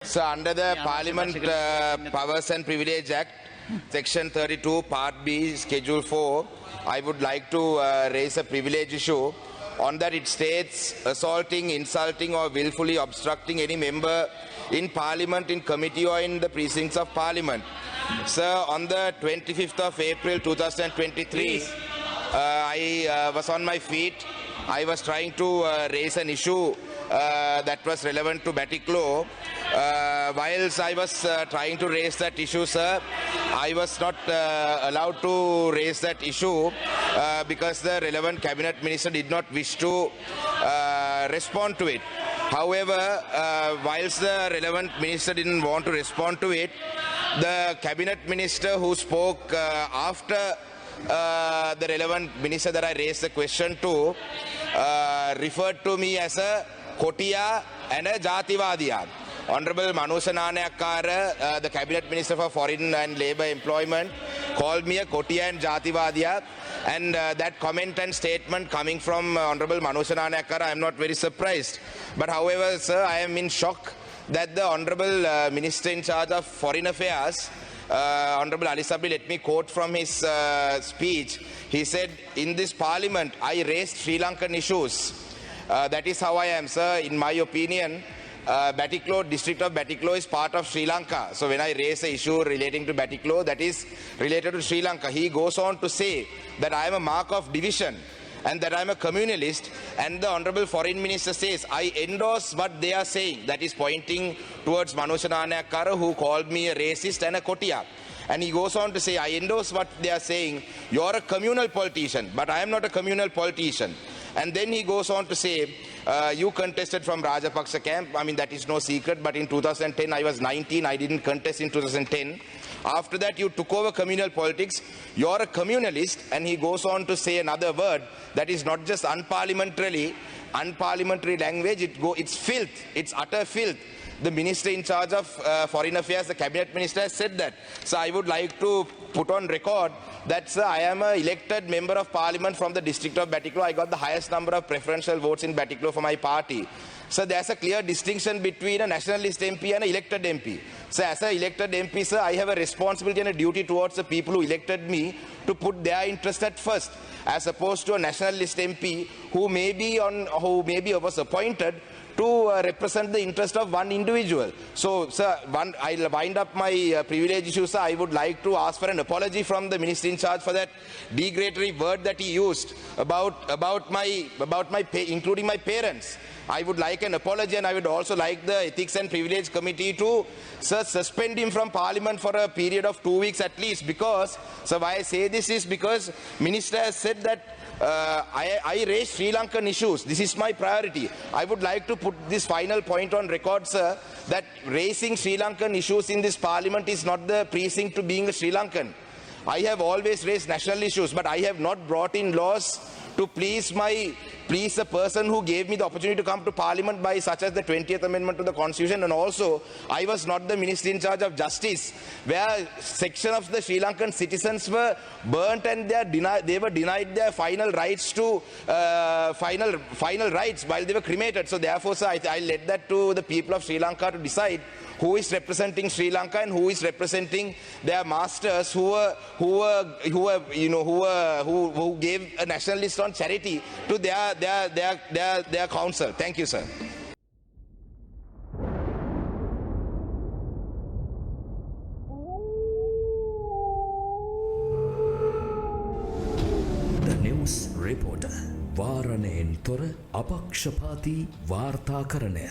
So, under the Parliament Powers and Privilege Act, Section 32, Part B, Schedule 4, I would like to raise a privilege issue. On that it states, assaulting, insulting or willfully obstructing any member in Parliament, in committee or in the precincts of Parliament. Sir, on the 25th of April 2023, I was on my feet. I was trying to raise an issue that was relevant to Batik law. Whilst I was trying to raise that issue, sir, I was not allowed to raise that issue because the relevant cabinet minister did not wish to respond to it. However, whilst the relevant minister didn't want to respond to it, the cabinet minister who spoke after the relevant minister that I raised the question to referred to me as a Kotiya and a Jativadiya. Honorable Rasamanickam, the Cabinet Minister for Foreign and Labour Employment, called me a Kotiya and Jativadiya, and that comment and statement coming from Honorable Rasamanickam, I am not very surprised. But however, sir, I am in shock that the Honorable Minister in charge of Foreign Affairs, Honorable Ali Sabri, let me quote from his speech. He said, in this Parliament, I raised Sri Lankan issues. That is how I am, sir. In my opinion, Batik district of Batik is part of Sri Lanka. So when I raise an issue relating to Batik, that is related to Sri Lanka. He goes on to say that I am a mark of division and that I am a communalist. And the Honorable Foreign Minister says, I endorse what they are saying. That is pointing towards Rasamanickam, who called me a racist and a Kotiya. And he goes on to say, I endorse what they are saying. You are a communal politician, but I am not a communal politician. And then he goes on to say, you contested from Rajapaksa camp. I mean, that is no secret, but in 2010 I was 19, I didn't contest in 2010. After that you took over communal politics. You're a communalist. And he goes on to say another word that is not just unparliamentary language, it's filth, it's utter filth. The minister in charge of foreign affairs, the cabinet minister, has said that. So I would like to put on record that, sir, I am an elected member of parliament from the district of Batik. I got the highest number of preferential votes in Batik for my party. So there's a clear distinction between a nationalist MP and an elected MP. So as an elected MP, sir, I have a responsibility and a duty towards the people who elected me to put their interest at first, as opposed to a nationalist MP who was appointed to represent the interest of one individual. So, sir, I'll wind up my privilege issue, sir. I would like to ask for an apology from the minister in charge for that degradatory word that he used including my parents. I would like an apology, and I would also like the Ethics and Privilege Committee to, sir, suspend him from Parliament for a period of 2 weeks at least, because, sir, why I say this is because Minister has said that I raise Sri Lankan issues. This is my priority. I would like to put this final point on record, sir, that raising Sri Lankan issues in this Parliament is not the precinct to being a Sri Lankan. I have always raised national issues, but I have not brought in laws to please the person who gave me the opportunity to come to Parliament by, such as the 20th Amendment to the Constitution. And also, I was not the Minister in charge of Justice, where section of the Sri Lankan citizens were burnt and they were denied their final rights to final rights while they were cremated. So therefore, sir, I let that to the people of Sri Lanka to decide who is representing Sri Lanka and who is representing their masters who gave a nationalist on charity to their council. Thank you, sir. The News Reporter. වාරණයෙන් තොර අපක්ෂපාතී වාර්තාකරණය.